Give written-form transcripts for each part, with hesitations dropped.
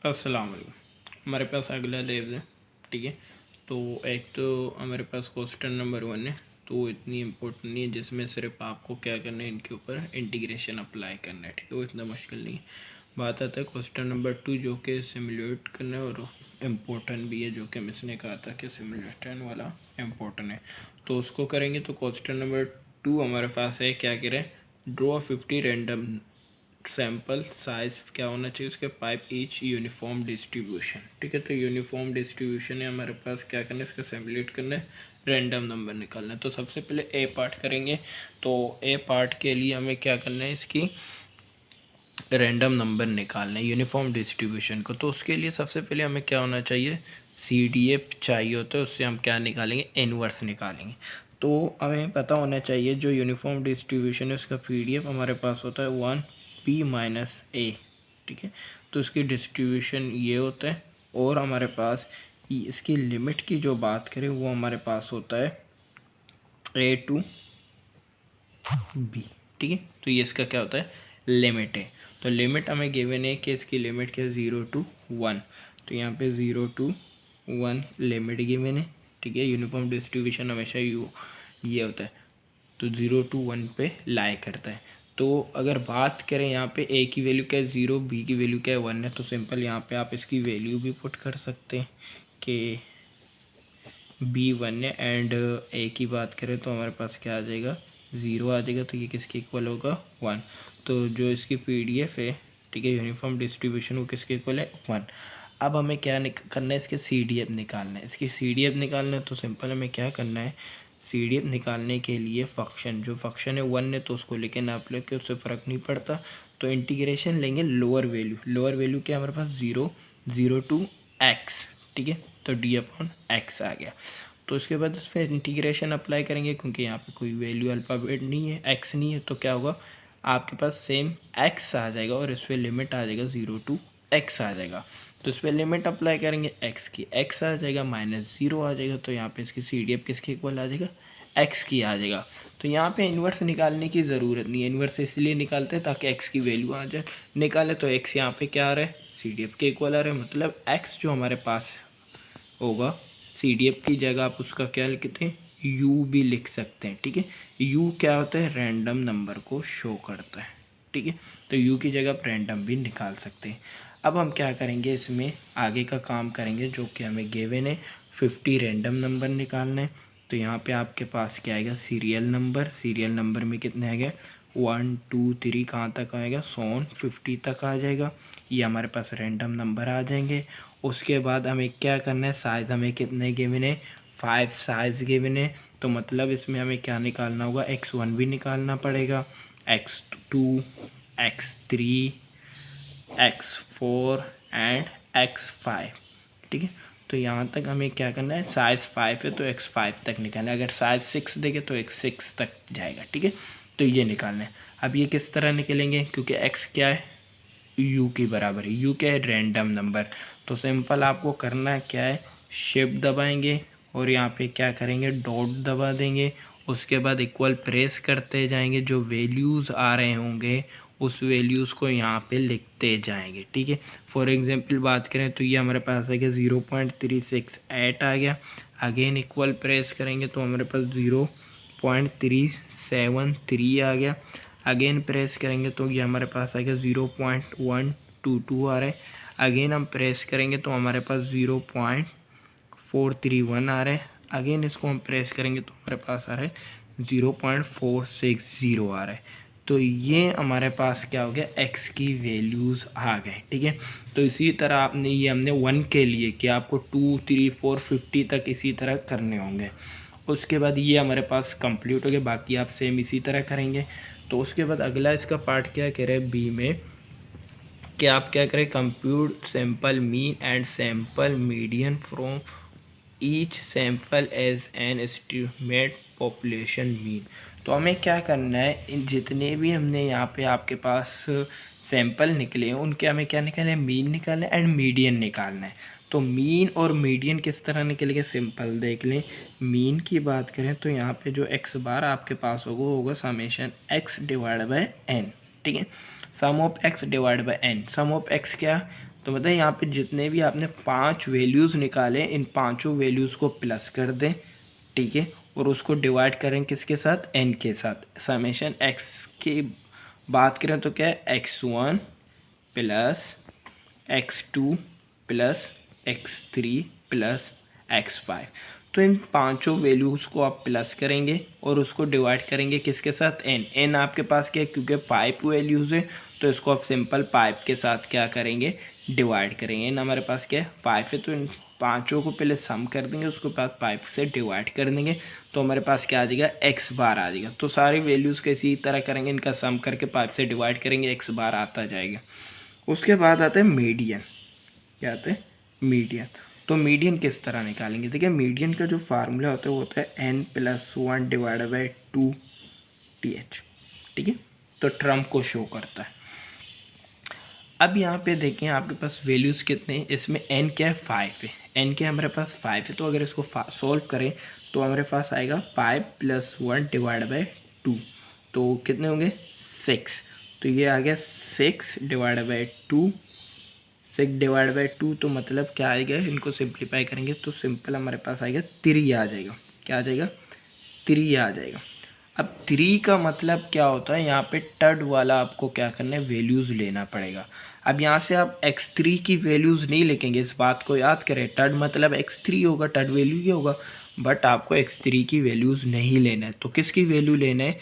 अस्सलाम वालेकुम। हमारे पास अगला लेव है, ठीक है। तो एक तो हमारे पास क्वेश्चन नंबर 1 है, तो इतनी इम्पोर्टेंट नहीं है, जिसमें सिर्फ आपको क्या करना है, इनके ऊपर इंटीग्रेशन अप्लाई करना है, ठीक है। वो इतना मुश्किल नहीं है। बात आता है क्वेश्चन नंबर 2, जो कि सिमुलेट करना है और इम्पोर्टेंट भी है, जो कि मिसने कहा था कि सिमुलेशन वाला इम्पोर्टेंट है, तो उसको करेंगे। तो क्वेश्चन नंबर 2 हमारे पास है, क्या करें, ड्रॉ 50 रैंडम सैंपल साइज क्या होना चाहिए उसके, पाइप ईच यूनिफॉर्म डिस्ट्रीब्यूशन, ठीक है। तो यूनिफॉर्म डिस्ट्रीब्यूशन है हमारे पास, क्या करना है, इसका सिमुलेट करना है, रैंडम नंबर निकालना है। तो सबसे पहले ए पार्ट करेंगे। तो ए पार्ट के लिए हमें क्या करना है, इसकी रैंडम नंबर निकालना है यूनिफॉर्म डिस्ट्रीब्यूशन को। तो उसके लिए सबसे पहले हमें क्या होना चाहिए, CDF चाहिए होता है, उससे हम क्या निकालेंगे, इनवर्स निकालेंगे। तो हमें पता होना चाहिए जो यूनिफॉर्म डिस्ट्रीब्यूशन है उसका PDF हमारे पास होता है 1p-a, ठीक है। तो इसकी डिस्ट्रीब्यूशन ये होता है, और हमारे पास इसकी लिमिट की जो बात करें वो हमारे पास होता है A to B, ठीक है। तो ये इसका क्या होता है, लिमिट है। तो लिमिट हमें गिवन है कि इसकी लिमिट क्या है, 0 to 1। तो यहाँ पे 0 to 1 लिमिट गिवन है, ठीक है। यूनिफॉर्म डिस्ट्रीब्यूशन हमेशा ये होता है, तो 0 to 1 पे लाई करता है। तो अगर बात करें यहाँ पे A की वैल्यू क्या है 0, B की वैल्यू क्या है 1 है, तो सिंपल यहाँ पे आप इसकी वैल्यू भी पुट कर सकते हैं कि B 1 है, एंड A की बात करें तो हमारे पास क्या आ जाएगा, 0 आ जाएगा। तो ये किसके इक्वल होगा, 1। तो जो इसकी PDF है, ठीक है, यूनिफॉर्म डिस्ट्रीब्यूशन, वो किसके इक्वल है, 1। अब हमें क्या करना है, इसके CDF निकालना है। इसकी CDF निकालना है तो सिंपल हमें क्या करना है, CDF निकालने के लिए फंक्शन, जो फंक्शन है 1 है तो उसको लेके नाप लो, कि उससे फ़र्क नहीं पड़ता। तो इंटीग्रेशन लेंगे लोअर वैल्यू, लोअर वैल्यू क्या हमारे पास 0 0 to x, ठीक है। तो d/x आ गया। तो इसके बाद इस पर इंटीग्रेशन अप्लाई करेंगे, क्योंकि यहाँ पे कोई वैल्यू अल्फ़ाबेट नहीं है, x नहीं है, तो क्या होगा, आपके पास सेम x आ जाएगा, और इस पर लिमिट आ जाएगा 0 to x आ जाएगा। तो इस पर लिमिट अप्लाई करेंगे x की, x आ जाएगा, -0 आ जाएगा। तो यहाँ पे इसकी CDF किसके इक्वल आ जाएगा, x की आ जाएगा। तो यहाँ पे इन्वर्स निकालने की ज़रूरत नहीं है, इन्वर्स इसलिए निकालते हैं ताकि x की वैल्यू आ जाए। निकाले तो x यहाँ पे क्या आ रहा है, CDF के इक्वल आ रहा है, मतलब x जो हमारे पास होगा, CDF की जगह आप उसका क्या लिखते हैं, U भी लिख सकते हैं, ठीक है। U क्या होता है, रैंडम नंबर को शो करता है, ठीक है। तो U की जगह आप रैंडम भी निकाल सकते हैं। अब हम क्या करेंगे, इसमें आगे का काम करेंगे, जो कि हमें गिवन है 50 रैंडम नंबर निकालना है। तो यहाँ पे आपके पास क्या आएगा, सीरियल नंबर, सीरियल नंबर में कितने आएगा, 1 2 3 कहाँ तक आएगा, 50 तक आ जाएगा। ये हमारे पास रैंडम नंबर आ जाएंगे। उसके बाद हमें क्या करना है, साइज़ हमें कितने गिवन है, 5 साइज़ गिवन है। तो मतलब इसमें हमें क्या निकालना होगा, x1 भी निकालना पड़ेगा, x2 x3 x4 and x5, ठीक है। तो यहाँ तक हमें क्या करना है, साइज़ 5 है तो x5 तक निकालना है, अगर साइज़ 6 देंगे तो x6 तक जाएगा, ठीक है। तो ये निकालना है। अब ये किस तरह निकलेंगे, क्योंकि x क्या है, u की बराबर है, u क्या है, रैंडम नंबर। तो सिंपल आपको करना क्या है, शिफ्ट दबाएंगे और यहाँ पे क्या करेंगे, डॉट दबा देंगे। उसके बाद इक्वल प्रेस करते जाएंगे, जो वैल्यूज़ आ रहे होंगे उस वैल्यूज़ को यहाँ पे लिखते जाएंगे, ठीक है। फॉर एग्जांपल बात करें तो ये हमारे पास है कि 0.368 आ गया। अगेन इक्वल प्रेस करेंगे तो हमारे पास 0.373 आ गया। अगेन प्रेस करेंगे तो ये हमारे पास आएगा 0.122 आ रहा है। अगेन हम प्रेस करेंगे तो हमारे पास 0.431 आ रहा है। अगेन इसको हम प्रेस करेंगे तो हमारे पास आ रहा है 0.460 आ रहा है। तो ये हमारे पास क्या हो गया, x की वैल्यूज़ आ गए, ठीक है। तो इसी तरह आपने ये हमने 1 के लिए कि आपको 2 3 4 50 तक इसी तरह करने होंगे। उसके बाद ये हमारे पास कंप्लीट हो गया, बाकी आप सेम इसी तरह करेंगे। तो उसके बाद अगला इसका पार्ट क्या कह रहे हैं बी में, कि आप क्या करें, compute sample mean and sample median from each sample as an estimate population mean. तो हमें क्या करना है, इन जितने भी हमने यहाँ पे आपके पास सैंपल निकले हैं उनके हमें क्या निकालना है, मीन निकालना है एंड मीडियन निकालना है। तो मीन और मीडियन किस तरह निकलेगा, सिंपल देख लें। मीन की बात करें तो यहाँ पे जो x बार आपके पास होगा वो होगा summation x divide by n, ठीक है। Sum of x divide by n, sum of x क्या, तो मतलब यहाँ पे जितने भी आपने 5 वैल्यूज़ निकाले इन पांचों वैल्यूज़ को प्लस कर दें, ठीक है, और उसको डिवाइड करें किसके साथ, n के साथ। समेशन x की बात करें तो क्या है, x1 plus x2 plus x3 plus x5। तो इन पांचों वैल्यूज़ को आप प्लस करेंगे और उसको डिवाइड करेंगे किसके साथ, n आपके पास क्या है, क्योंकि 5 वैल्यूज़ है तो इसको आप सिंपल 5 के साथ क्या करेंगे, डिवाइड करेंगे। n हमारे पास क्या है, 5 है, तो इन पाँचों को पहले सम कर देंगे, उसके बाद 5 से डिवाइड कर देंगे, तो हमारे पास क्या आ जाएगा, x बार आ जाएगा। तो सारी वैल्यूज़ को इसी तरह करेंगे, इनका सम करके 5 से डिवाइड करेंगे, x बार आता जाएगा। उसके बाद आता है मीडियन। क्या आता है, मीडियन। तो मीडियन किस तरह निकालेंगे, देखिए मीडियन का जो फार्मूला होता है वो होता है n+1 डिवाइडेड बाई 2th, ठीक है, तो ट्रम को शो करता है। अब यहाँ पे देखें आपके पास वैल्यूज़ कितने हैं, इसमें n क्या है, 5 है, n क्या हमारे पास 5 है, तो अगर इसको सॉल्व करें तो हमारे पास आएगा 5+1 डिवाइड बाई 2, तो कितने होंगे, 6। तो ये आ गया 6 डिवाइड बाई 2, 6 डिवाइड बाई 2, तो मतलब क्या आएगा, इनको सिंप्लीफाई करेंगे तो सिंपल हमारे पास आएगा 3 आ जाएगा। क्या आ जाएगा, 3 आ जाएगा। अब 3 का मतलब क्या होता है, यहाँ पे टर्ड वाला आपको क्या करना है, वैल्यूज़ लेना पड़ेगा। अब यहाँ से आप x3 की वैल्यूज़ नहीं लिखेंगे, इस बात को याद करें, टर्ड मतलब x3 होगा, टर्ड वैल्यू ही होगा, बट आपको x3 की वैल्यूज़ नहीं लेना है। तो किसकी वैल्यू लेना है,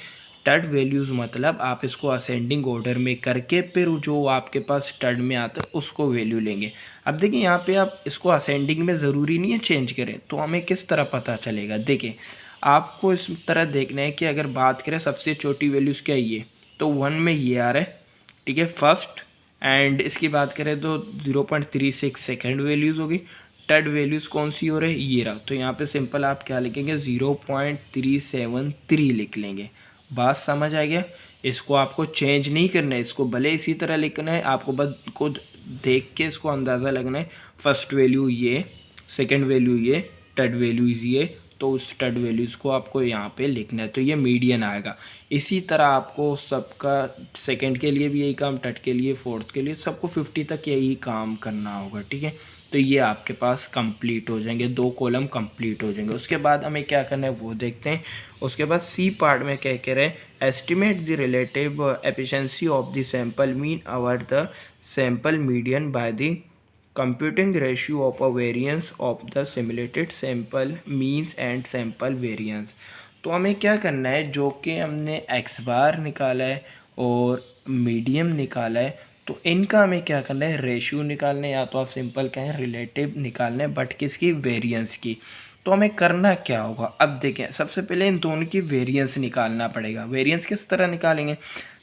टर्ड वैल्यूज़, मतलब आप इसको असेंडिंग ऑर्डर में करके फिर जो आपके पास टर्ड में आता है उसको वैल्यू लेंगे। अब देखिए यहाँ पे आप इसको असेंडिंग में ज़रूरी नहीं है चेंज करें, तो हमें किस तरह पता चलेगा, देखिए आपको इस तरह देखना है कि अगर बात करें सबसे छोटी वैल्यूज़ क्या है, ये तो 1 में ये आ रहा है, ठीक है, फर्स्ट, एंड इसकी बात करें तो 0.36 सेकेंड वैल्यूज़ होगी। थर्ड वैल्यूज़ कौन सी हो रही है, ये रहा, तो यहाँ पे सिंपल आप क्या लिखेंगे, 0.373 लिख लेंगे। बात समझ आ गया, इसको आपको चेंज नहीं करना है, इसको भले इसी तरह लिखना है, आपको बस को देख के इसको अंदाज़ा लगना है, फर्स्ट वैल्यू ये, सेकेंड वैल्यू ये, थर्ड वैल्यूज़ ये, तो उस थर्ड वैल्यूज़ को आपको यहाँ पे लिखना है, तो ये मीडियन आएगा। इसी तरह आपको सबका सेकंड के लिए भी यही काम, थर्ड के लिए, फोर्थ के लिए, सबको 50 तक यही काम करना होगा, ठीक है। तो ये आपके पास कंप्लीट हो जाएंगे, 2 कॉलम कंप्लीट हो जाएंगे। उसके बाद हमें क्या करना है वो देखते हैं। उसके बाद सी पार्ट में क्या कह रहे हैं, estimate the relative efficiency of the sample mean over the sample median by the computing ratio of a variance of the simulated sample means and sample variance। तो हमें क्या करना है, जो कि हमने x बार निकाला है और मीडियम निकाला है, तो इनका हमें क्या करना है, रेशियो निकालना है, या तो आप सिंपल कहें रिलेटिव निकालना है, बट किसकी, वेरिएंस की। तो हमें करना क्या होगा, अब देखें सबसे पहले इन दोनों की वेरिएंस निकालना पड़ेगा। वेरिएंस किस तरह निकालेंगे,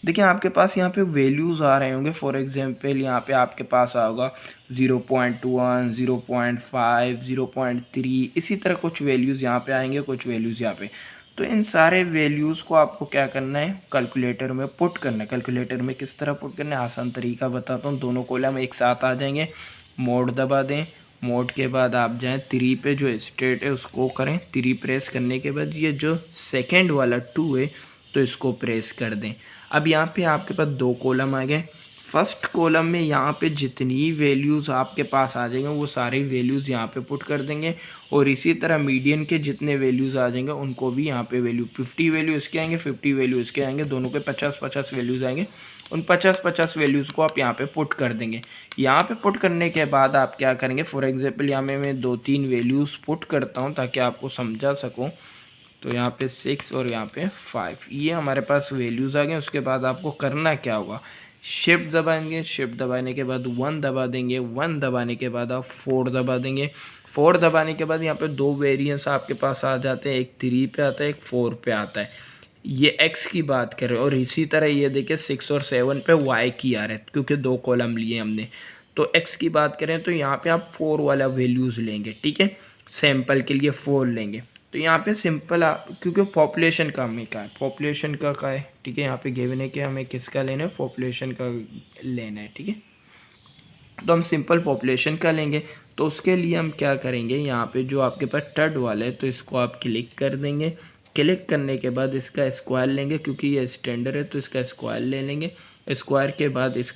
देखिए आपके पास यहाँ पे वैल्यूज़ आ रहे होंगे, फॉर एग्जांपल यहाँ पे आपके पास होगा 0.1, 0.5, 0.3, इसी तरह कुछ वैल्यूज़ यहाँ पे आएंगे, कुछ वैल्यूज़ यहाँ पे। तो इन सारे वैल्यूज़ को आपको क्या करना है, कैलकुलेटर में पुट करना है। कैलकुलेटर में किस तरह पुट करना है, आसान तरीका बताता हूँ, दोनों कॉलम एक साथ आ जाएंगे, मोड दबा दें, मोड के बाद आप जाएं 3 पे, जो स्टेट है उसको करें, 3 प्रेस करने के बाद ये जो सेकेंड वाला 2 है तो इसको प्रेस कर दें। अब यहाँ पे आपके पास 2 कॉलम आ गए। फर्स्ट कॉलम में यहाँ पे जितनी वैल्यूज़ आपके पास आ जाएंगे वो सारी वैल्यूज़ यहाँ पे पुट कर देंगे, और इसी तरह मीडियन के जितने वैल्यूज़ आ जाएंगे उनको भी यहाँ पे वैल्यू 50 वैल्यू इसके आएंगे, 50 वैल्यू इसके आएंगे, दोनों के 50-50 वैल्यूज़ आएंगे। उन 50-50 वैल्यूज़ को आप यहाँ पे पुट कर देंगे। यहाँ पे पुट करने के बाद आप क्या करेंगे, फॉर एग्जांपल यहाँ में मैं 2-3 वैल्यूज़ पुट करता हूँ ताकि आपको समझा सकूँ। तो यहाँ पे 6 और यहाँ पे 5, ये हमारे पास वैल्यूज़ आ गए। उसके बाद आपको करना क्या होगा, शिफ्ट दबाएंगे, शिफ्ट दबाने के बाद 1 दबा देंगे, 1 दबाने के बाद आप 4 दबा देंगे, 4 दबाने के बाद यहाँ पे 2 वेरिएंस आपके पास आ जाते हैं, एक 3 पे आता है, एक 4 पे आता है। ये x की बात करें, और इसी तरह ये देखिए 6 और 7 पे y की आ रहा है, क्योंकि 2 कॉलम लिए हमने। तो x की बात करें तो यहाँ पे आप 4 वाला वैल्यूज़ लेंगे, ठीक है, सैंपल के लिए 4 लेंगे। तो यहाँ पे सिंपल क्योंकि पॉपुलेशन का हमें क्या है, पॉपुलेशन का है, ठीक है, यहाँ पे गिवन है कि हमें किसका लेना है, पॉपुलेशन का लेना है, ठीक है। तो हम सिंपल पॉपुलेशन का लेंगे, तो उसके लिए हम क्या करेंगे, यहाँ पे जो आपके पास थर्ड वाला है तो इसको आप क्लिक कर देंगे। क्लिक करने के बाद इसका स्क्वायर लेंगे, क्योंकि ये स्टैंडर्ड है तो इसका स्क्वायर ले लेंगे। स्क्वायर के बाद इस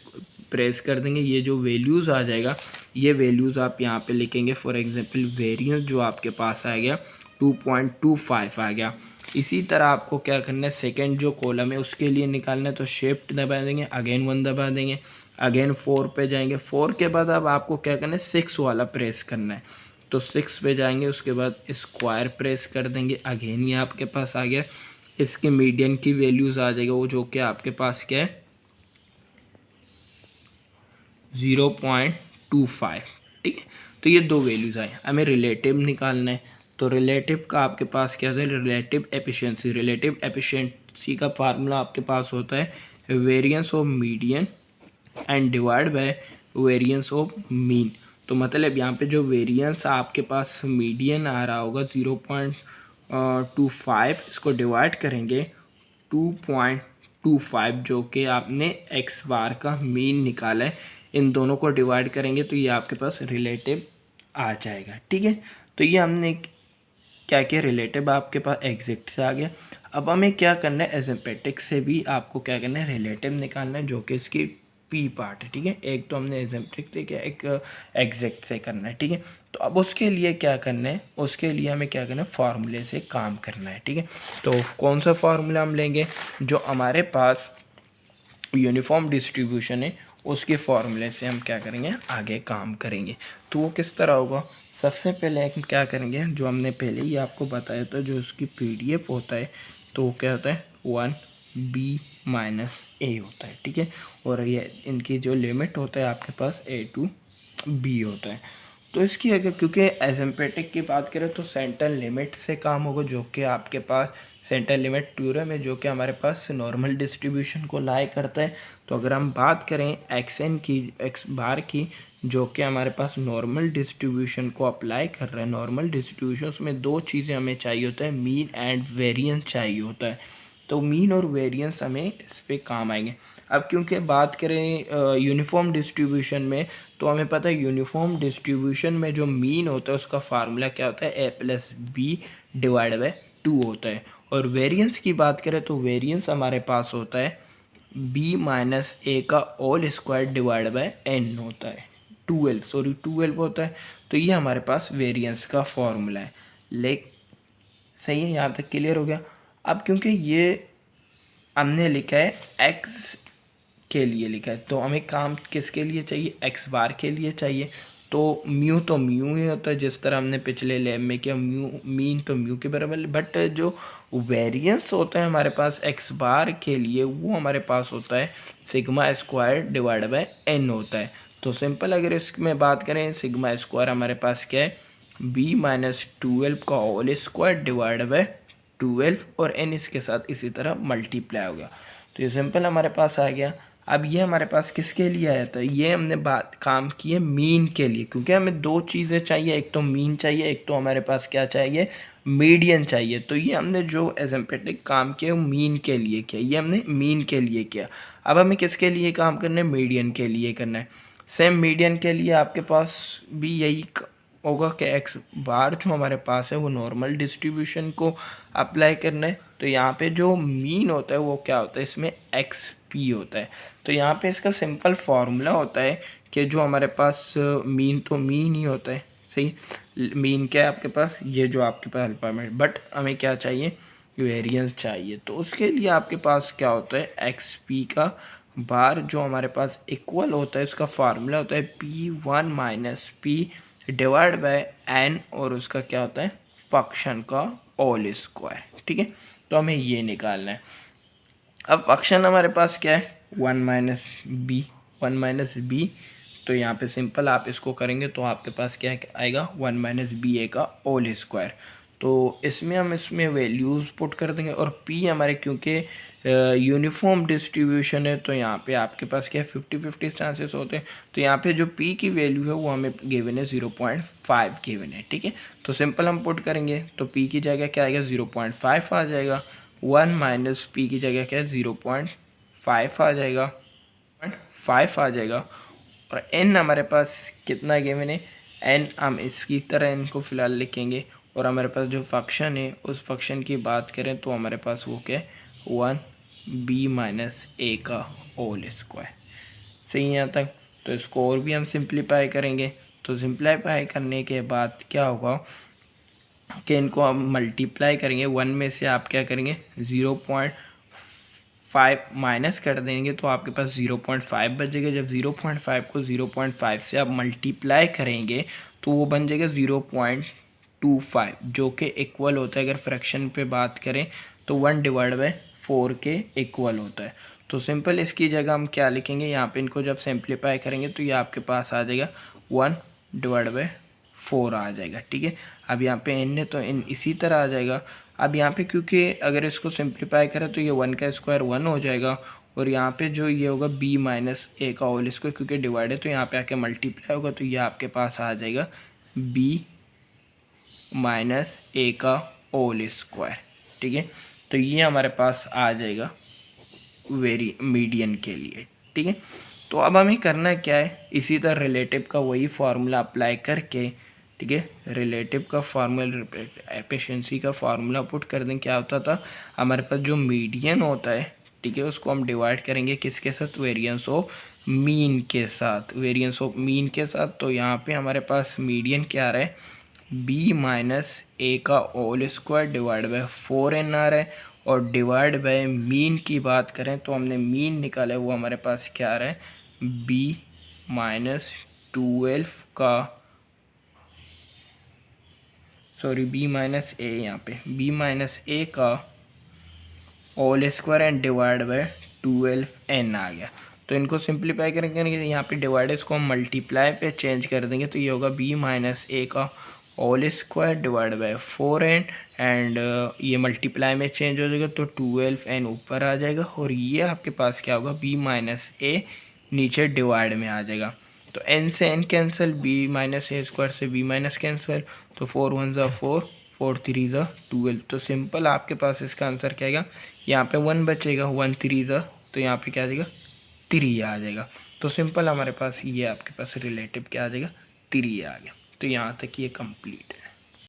प्रेस कर देंगे, ये जो वैल्यूज़ आ जाएगा ये वैल्यूज़ आप यहाँ पे लिखेंगे। फॉर एग्जांपल वेरिएंस जो आपके पास आ गया 2.25 आ गया। इसी तरह आपको क्या करना है, सेकंड जो कॉलम है उसके लिए निकालना है, तो शिफ्ट दबा देंगे, अगेन 1 दबा देंगे, अगेन 4 पे जाएंगे। 4 के बाद अब आपको क्या करना है, 6 वाला प्रेस करना है, तो 6 पे जाएंगे, उसके बाद स्क्वायर प्रेस कर देंगे, अगेन ये आपके पास आ गया। इसके मीडियन की वैल्यूज़ आ जाएगा वो जो कि आपके पास क्या है 0.25, ठीक है। तो ये दो वैल्यूज़ आए, हमें रिलेटिव निकालना है। तो रिलेटिव का आपके पास क्या होता है, रिलेटिव एफिशिएंसी। रिलेटिव एफिशिएंसी का फार्मूला आपके पास होता है variance of median and divide bye variance of mean. तो मतलब यहाँ पे जो वेरिएंस आपके पास मीडियन आ रहा होगा 0.25, इसको डिवाइड करेंगे 2.25 जो कि आपने एक्स बार का मीन निकाला है, इन दोनों को डिवाइड करेंगे तो ये आपके पास रिलेटिव आ जाएगा, ठीक है। तो ये हमने क्या किया, रिलेटिव आपके पास एग्जैक्ट से आ गया। अब हमें क्या करना है, एजेम्पेटिक से भी आपको क्या करना है, रिलेटिव निकालना है जो कि इसकी पी पार्ट है, ठीक है। एक तो हमने एजेम्पेटिक से किया, एक एग्जैक्ट से करना है, ठीक है। तो अब उसके लिए क्या करना है, उसके लिए हमें क्या करना है, फार्मूले से काम करना है, ठीक है। तो कौन सा फार्मूला हम लेंगे, जो हमारे पास यूनिफॉर्म डिस्ट्रीब्यूशन है उसके फार्मूले से हम क्या करेंगे, आगे काम करेंगे। तो वो किस तरह होगा, सबसे पहले हम क्या करेंगे, जो हमने पहले ही आपको बताया था, जो उसकी पीडीएफ होता है तो वो क्या होता है 1b-a होता है, ठीक है। और ये इनकी जो लिमिट होता है आपके पास a to b होता है। तो इसकी अगर क्योंकि एसिम्प्टोटिक की बात करें तो सेंट्रल लिमिट से काम होगा, जो कि आपके पास सेंट्रल लिमिट थ्योरम है, जो कि हमारे पास नॉर्मल डिस्ट्रीब्यूशन को लाई करता है। तो अगर हम बात करें एक्स की, एक्स बार की, जो कि हमारे पास नॉर्मल डिस्ट्रीब्यूशन को अप्लाई कर रहा है, नॉर्मल डिस्ट्रीब्यूशन में दो चीज़ें हमें चाहिए होता है, मीन एंड वेरिएंस चाहिए होता है। तो मीन और वेरिएंस हमें इस पर काम आएंगे। अब क्योंकि बात करें यूनिफॉर्म डिस्ट्रीब्यूशन में, तो हमें पता है यूनिफॉर्म डिस्ट्रीब्यूशन में जो मीन होता है उसका फार्मूला क्या होता है, a+b डिवाइड बाय 2 होता है। और वेरिएंस की बात करें तो वेरिएंस हमारे पास होता है b-a का whole square divide by n होता है, 12 होता है। तो ये हमारे पास वेरिएंस का फॉर्मूला है। सही है, यहाँ तक क्लियर हो गया। अब क्योंकि ये हमने लिखा है एक्स के लिए लिखा है, तो हमें काम किसके लिए चाहिए, एक्स बार के लिए चाहिए। तो म्यू ही होता है, जिस तरह हमने पिछले लैब में किया, मीन तो म्यू के बराबर। बट जो वेरिएंस होता है हमारे पास एक्स बार के लिए, वो हमारे पास होता है sigma square divide by n होता है। तो सिंपल अगर इसमें बात करें, सिग्मा स्क्वायर हमारे पास क्या है, b-12 का होल स्क्वायर डिवाइड बाय 12 और n इसके साथ इसी तरह मल्टीप्लाई हो गया। तो ये सिंपल हमारे पास आ गया। अब ये हमारे पास किसके लिए आया था, ये हमने बात काम की है मीन के लिए, क्योंकि हमें दो चीज़ें चाहिए, एक तो मीन चाहिए, एक तो हमारे पास क्या चाहिए, मीडियन चाहिए। तो ये हमने जो एसिम्प्टोटिक काम किया वो मीन के लिए किया, ये हमने मीन के लिए किया। अब हमें किसके लिए काम करना है, मीडियन के लिए करना है। सेम मीडियन के लिए आपके पास भी यही होगा कि एक्स बार जो हमारे पास है वो नॉर्मल डिस्ट्रीब्यूशन को अप्लाई करना है। तो यहाँ पे जो मीन होता है वो क्या होता है, इसमें एक्स पी होता है। तो यहाँ पे इसका सिंपल फार्मूला होता है कि जो हमारे पास मीन तो मीन ही होता है, सही। मीन क्या है आपके पास, ये जो आपके पास अल्फा में, बट हमें क्या चाहिए, वेरिएंस चाहिए। तो उसके लिए आपके पास क्या होता है, एक्स पी का बार जो हमारे पास इक्वल होता है, उसका फार्मूला होता है p1 - p divide by n, और उसका क्या होता है, फंक्शन का होल स्क्वायर, ठीक है। तो हमें ये निकालना है। अब फंक्शन हमारे पास क्या है, 1 - b। तो यहाँ पे सिंपल आप इसको करेंगे तो आपके पास क्या आएगा, 1 - ba का होल स्क्वायर। तो इसमें वैल्यूज़ पुट कर देंगे, और p हमारे क्योंकि यूनिफॉर्म डिस्ट्रीब्यूशन है, तो यहाँ पे आपके पास क्या है, 50-50 चांसेस होते हैं। तो यहाँ पे जो p की वैल्यू है वो हमें गिवन है 0.5 गिवन है, ठीक है। तो सिंपल हम पुट करेंगे तो p की जगह क्या आएगा, 0.5 आ जाएगा। 1 - p की जगह क्या है, 0.5 आ जाएगा, 0.5 आ जाएगा। और n हमारे पास कितना गिवन है, n हम इसकी तरह n को फिलहाल लिखेंगे। और हमारे पास जो फंक्शन है उस फंक्शन की बात करें तो हमारे पास वो क्या है, 1b - a का होल स्क्वायर। सही यहाँ तक। तो इसको और भी हम सिंप्लीफाई करेंगे। तो सिंप्लीफाई करने के बाद क्या होगा कि इनको हम मल्टीप्लाई करेंगे। 1 में से आप क्या करेंगे 0.5 माइनस कर देंगे तो आपके पास 0.5 बचेगा। जब 0.5 को 0.5 से आप मल्टीप्लाई करेंगे तो वो बन जाएगा 0.25, जो कि इक्वल होता है, अगर फ्रैक्शन पे बात करें तो 1/4 के इक्वल होता है। तो सिंपल इसकी जगह हम क्या लिखेंगे, यहाँ पे इनको जब सिंप्लीफाई करेंगे तो ये आपके पास आ जाएगा 1/4 आ जाएगा। ठीक है, अब यहाँ पे n है तो n इसी तरह आ जाएगा। अब यहाँ पे क्योंकि अगर इसको सिंप्लीफाई करें तो ये 1 का स्क्वायर 1 हो जाएगा, और यहाँ पे जो ये होगा b माइनस a का होल स्क्वायर, क्योंकि डिवाइड है तो यहाँ पे आके मल्टीप्लाई होगा, तो ये आपके पास आ जाएगा b माइनस a का होल स्क्वायर। ठीक है, तो ये हमारे पास आ जाएगा मीडियन के लिए। ठीक है, तो अब हमें करना क्या है, इसी तरह रिलेटिव का वही फार्मूला अप्लाई करके, ठीक है, रिलेटिव का फार्मूला एफिशिएंसी का फार्मूला पुट कर दें। क्या होता था हमारे पास जो मीडियन होता है, ठीक है, उसको हम डिवाइड करेंगे किसके साथ, वेरिएंस ऑफ मीन के साथ, वेरिएंस ऑफ मीन के साथ। तो यहाँ पे हमारे पास मीडियन क्या आ रहा है, b माइनस ए का whole square divide by 4n आ रहा है, और डिवाइड बाय मीन की बात करें तो हमने मीन निकाला है, वो हमारे पास क्या आ रहा है, b माइनस 12 का b माइनस ए, यहाँ पे b माइनस ए का whole square and divide by 12n आ गया। तो इनको सिंप्लीफाई करेंगे, यहाँ पे डिवाइड इसको हम मल्टीप्लाई पे चेंज कर देंगे, तो ये होगा b माइनस ए का whole square divide by 4n, and ये मल्टीप्लाई में चेंज हो जाएगा तो 12n ऊपर आ जाएगा, और ये आपके पास क्या होगा b माइनस ए नीचे डिवाइड में आ जाएगा। तो n से n कैंसिल, b माइनस ए स्क्वायर से b माइनस कैंसिल, तो 4 1 ज़ा 4, 4 3 ज़ा 12। तो सिंपल आपके पास इसका आंसर क्या आएगा, यहाँ पे 1 बचेगा, 1 3 ज़ा, तो यहाँ पे क्या आ जाएगा 3 आ जाएगा। तो सिंपल हमारे पास ये आपके पास रिलेटिव क्या आ जाएगा 3 आ गया। तो यहाँ तक ये कंप्लीट है।